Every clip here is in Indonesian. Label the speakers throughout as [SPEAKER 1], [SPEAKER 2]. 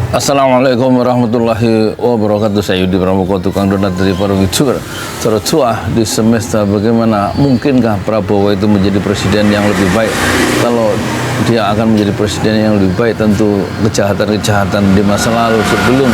[SPEAKER 1] Assalamualaikum warahmatullahi wabarakatuh. Saya Yudi Pramuko, tukang donat dari Parungitsur. Tercuah di semesta, bagaimana mungkinkah Prabowo itu menjadi presiden yang lebih baik? Kalau dia akan menjadi presiden yang lebih baik, tentu kejahatan-kejahatan di masa lalu sebelum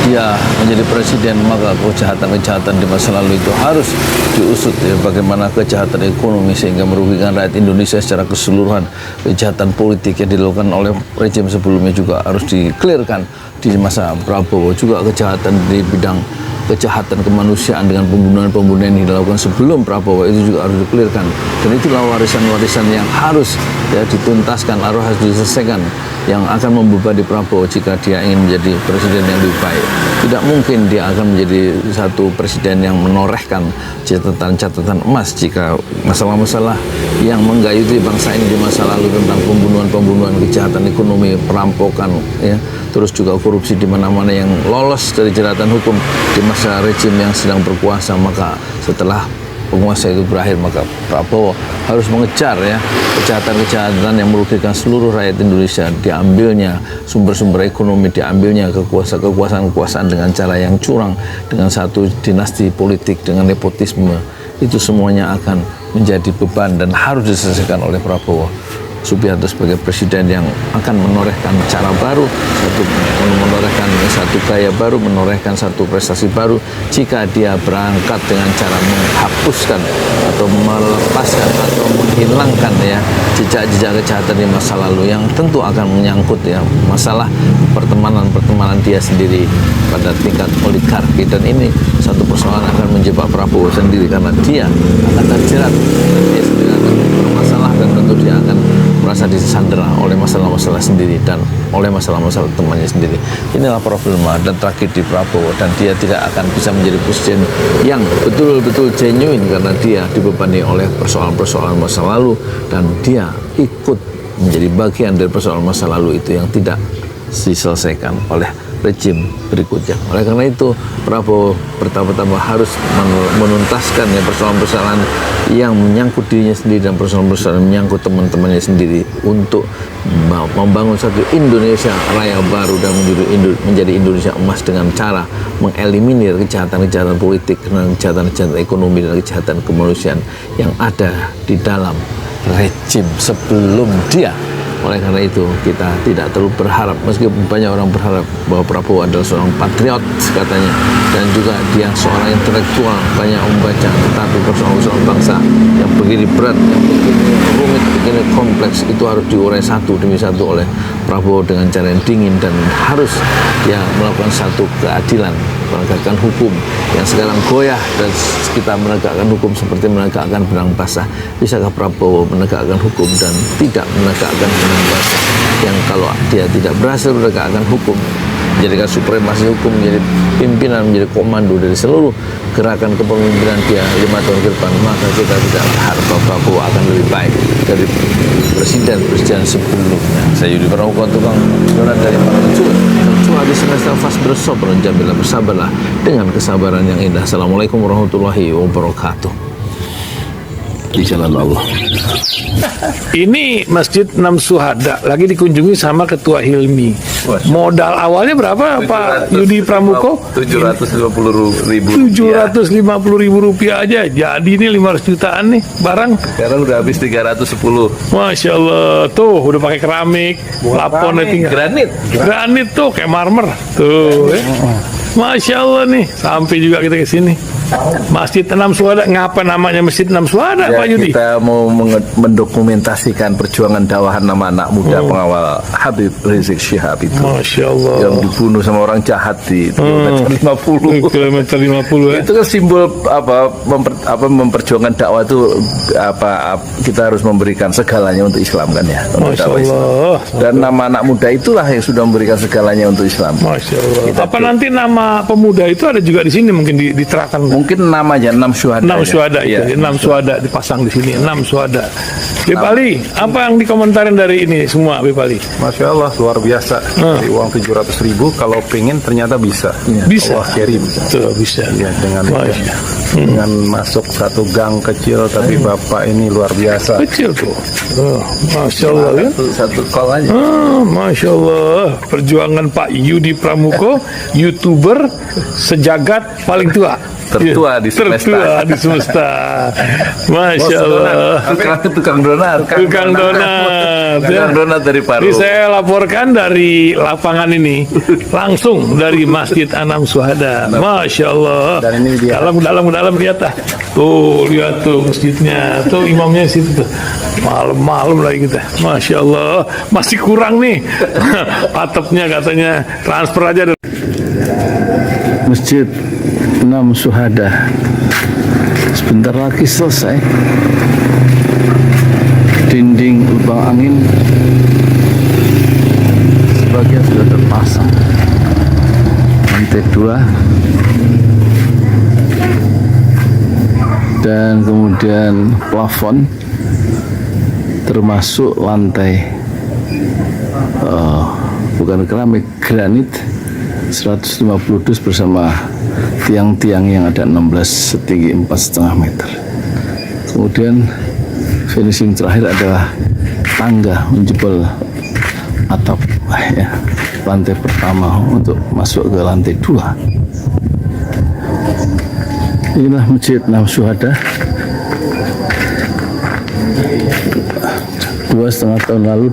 [SPEAKER 1] dia menjadi presiden, maka kejahatan-kejahatan di masa lalu itu harus diusut ya, bagaimana kejahatan ekonomi sehingga merugikan rakyat Indonesia secara keseluruhan. Kejahatan politik yang dilakukan oleh rejim sebelumnya juga harus di-clearkan di masa Prabowo. Juga kejahatan di bidang kejahatan kemanusiaan dengan pembunuhan-pembunuhan yang dilakukan sebelum Prabowo itu juga harus di-clearkan. Dan itulah warisan-warisan yang harus ya dituntaskan, harus diselesaikan, yang akan membebani Prabowo jika dia ingin menjadi presiden yang lebih baik. Tidak mungkin dia akan menjadi satu presiden yang menorehkan catatan-catatan emas jika masalah-masalah yang menggayuti bangsa ini di masa lalu tentang pembunuhan-pembunuhan, kejahatan ekonomi, perampokan, ya, terus juga korupsi di mana-mana yang lolos dari jeratan hukum di masa rejim yang sedang berkuasa. Maka setelah penguasa itu berakhir, maka Prabowo harus mengejar ya kejahatan-kejahatan yang merugikan seluruh rakyat Indonesia. Diambilnya sumber-sumber ekonomi, diambilnya kekuasaan dengan cara yang curang, dengan satu dinasti politik, dengan nepotisme. Itu semuanya akan menjadi beban dan harus diselesaikan oleh Prabowo Subianto sebagai presiden yang akan menorehkan cara baru, menorehkan satu gaya baru, menorehkan satu prestasi baru jika dia berangkat dengan cara menghapuskan atau melepaskan atau menghilangkan ya jejak-jejak kejahatan di masa lalu yang tentu akan menyangkut ya masalah pertemanan dia sendiri pada tingkat oligarki. Dan ini satu persoalan akan menjebak Prabowo sendiri karena dia akan terjerat dan dia sendiri akan bermasalah, dan tentu dia akan merasa disandera oleh masalah-masalah sendiri dan oleh masalah-masalah temannya sendiri. Inilah problema dan tragedi Prabowo, dan dia tidak akan bisa menjadi presiden yang betul-betul genuine karena dia dibebani oleh persoalan-persoalan masa lalu, dan dia ikut menjadi bagian dari persoalan masa lalu itu yang tidak diselesaikan oleh rejim berikutnya. Oleh karena itu Prabowo pertama-tama harus menuntaskan ya persoalan-persoalan yang menyangkut dirinya sendiri dan persoalan-persoalan menyangkut teman-temannya sendiri untuk membangun satu Indonesia Raya baru dan menjadi Indonesia emas dengan cara mengeliminir kejahatan-kejahatan politik, kejahatan-kejahatan ekonomi dan kejahatan kemanusiaan yang ada di dalam rejim sebelum dia. Oleh karena itu kita tidak terlalu berharap, meskipun banyak orang berharap bahwa Prabowo adalah seorang patriot katanya, dan juga dia seorang intelektual, banyak membaca, tetapi persoalan-persoalan bangsa yang begini berat, yang begini rumit, begini kompleks, itu harus diurai satu demi satu oleh Prabowo dengan cara yang dingin, dan harus dia melakukan satu keadilan, menegakkan hukum yang sekarang goyah, dan kita menegakkan hukum seperti menegakkan benang basah. Bisakah Prabowo menegakkan hukum dan tidak menegakkan benang basah, yang kalau dia tidak berhasil menegakkan hukum, menjadikan supremasi hukum, menjadi pimpinan, menjadi komando dari seluruh gerakan kepemimpinan dia 5 tahun ke depan, maka kita tidak berharap bahwa Prabowo akan lebih baik dari presiden-presiden sebelumnya. Saya Yudi Pramuko, tukang donat dari Parungitsur. Tercuah di semesta fas bersober, jamilah bersabarlah dengan kesabaran yang indah. Assalamualaikum warahmatullahi wabarakatuh. Di jalan Allah.
[SPEAKER 2] Ini Masjid Enam Syuhada lagi dikunjungi sama Ketua Hilmi. Modal awalnya berapa Pak Yudi Pramuko?
[SPEAKER 3] 750.000.
[SPEAKER 2] 750.000 rupiah aja. Jadi ini 500 jutaan nih barang.
[SPEAKER 3] Sekarang udah habis 310.
[SPEAKER 2] Masya Allah, tuh udah pakai keramik, laponnya tinggal. Granit tuh kayak marmer. Tuh. Masya Allah nih, sampai juga kita ke sini. Masjid Enam Syuhada, ngapa namanya Masjid Enam Syuhada,
[SPEAKER 3] Ya,
[SPEAKER 2] Pak Yudi?
[SPEAKER 3] kita mau mendokumentasikan perjuangan dakwah nama anak muda pengawal Habib Rizik Syihab itu.
[SPEAKER 2] Masya Allah.
[SPEAKER 3] Yang dibunuh sama orang jahat di kilometer 50.
[SPEAKER 2] Kilometer 50 ya.
[SPEAKER 3] Itu kan simbol memperjuangkan dakwah itu kita harus memberikan segalanya untuk Islam kan ya. Untuk
[SPEAKER 2] Masya
[SPEAKER 3] dakwah Islam.
[SPEAKER 2] Allah.
[SPEAKER 3] Dan nama anak muda itulah yang sudah memberikan segalanya untuk Islam.
[SPEAKER 2] Masya Allah.
[SPEAKER 3] Kita
[SPEAKER 2] Apa nanti nama pemuda itu ada juga di sini mungkin diterapkan?
[SPEAKER 3] mungkin 6 aja, 6 syuhada.
[SPEAKER 2] 6
[SPEAKER 3] aja.
[SPEAKER 2] syuhada itu,
[SPEAKER 3] Iya.
[SPEAKER 2] 6 syuhada dipasang di sini, 6 syuhada. Bipali, apa yang dikomentarin dari ini semua, Bipali?
[SPEAKER 4] Masya Allah, luar biasa. Dari uang 700.000, kalau pengen ternyata bisa.
[SPEAKER 2] Bisa.
[SPEAKER 4] Allah kirim.
[SPEAKER 2] Tuh, bisa.
[SPEAKER 4] Ya, dengan masuk satu gang kecil, tapi Bapak ini luar biasa.
[SPEAKER 2] Kecil tuh. Masya Allah kan?
[SPEAKER 3] Satu call aja.
[SPEAKER 2] Masya Allah, perjuangan Pak Yudi Pramuko, YouTuber sejagat paling tua.
[SPEAKER 3] Tertua di semesta.
[SPEAKER 2] Tertua di semesta. Masya Allah.
[SPEAKER 3] Tukang donat.
[SPEAKER 2] Tukang donat.
[SPEAKER 3] Tukang donat dari Paru.
[SPEAKER 2] Ini saya laporkan dari lapangan ini, langsung dari Masjid Anam Syuhada. Masya Allah.
[SPEAKER 4] Dan ini dia.
[SPEAKER 2] Dalam lihat ah. Tuh, lihat tuh masjidnya. Tuh imamnya di situ tuh. Malam-malam lagi kita. Masya Allah. Masih kurang nih. Atapnya katanya transfer aja.
[SPEAKER 1] Masjid Anam Syuhada sebentar lagi selesai. Dinding lubang angin sebagian sudah terpasang, lantai 2 dan kemudian plafon termasuk lantai bukan keramik, granit 150 dus bersama tiang-tiang yang ada 16 setinggi 4,5 meter. Kemudian finishing terakhir adalah tangga menjebol atap ya, lantai pertama untuk masuk ke lantai 2. Inilah Masjid Anam Syuhada. 2,5 tahun lalu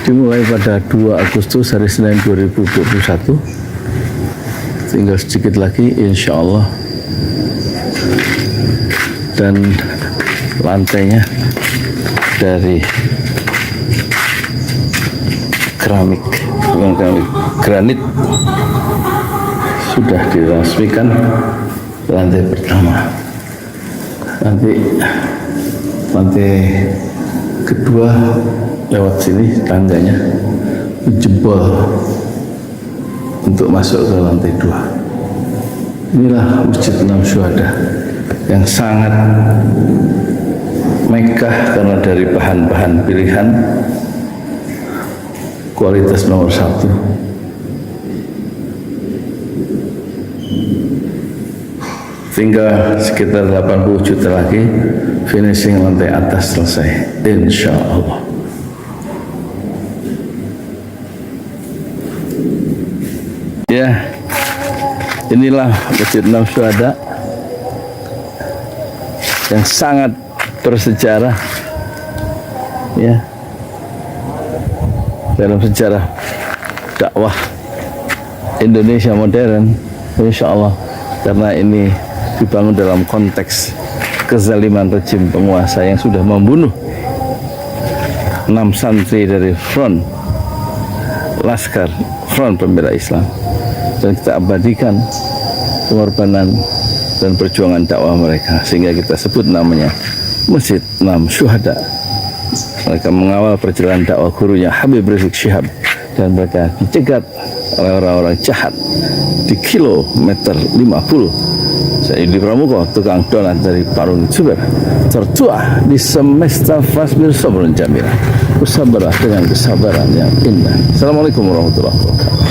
[SPEAKER 1] dimulai pada 2 Agustus hari Senin 2021. Tinggal sedikit lagi insya Allah, dan lantainya dari keramik, bukan keramik, granit sudah diresmikan lantai pertama. Nanti lantai kedua lewat sini tangganya jebol untuk masuk ke lantai 2. Inilah Masjid Anam Syuhada yang sangat megah karena dari bahan-bahan pilihan kualitas nomor 1. Tinggal sekitar 80 juta lagi finishing lantai atas selesai insya Allah. Ya, inilah Masjid Anam Syuhada yang sangat bersejarah ya dalam sejarah dakwah Indonesia modern, insya Allah, karena ini dibangun dalam konteks kezaliman rejim penguasa yang sudah membunuh 6 santri dari front Laskar Front Pembela Islam, dan kita abadikan pengorbanan dan perjuangan dakwah mereka sehingga kita sebut namanya Masjid Anam Syuhada. Mereka mengawal perjalanan dakwah gurunya Habib Rizik Syihab, dan mereka dicegat oleh orang-orang jahat di kilometer 50. Saya Yudi Pramuko, tukang donat dari Parung Juber, tertua di semesta fasbir sabrun jamila. Bersabarlah dengan kesabaran yang indah. Assalamualaikum warahmatullahi wabarakatuh.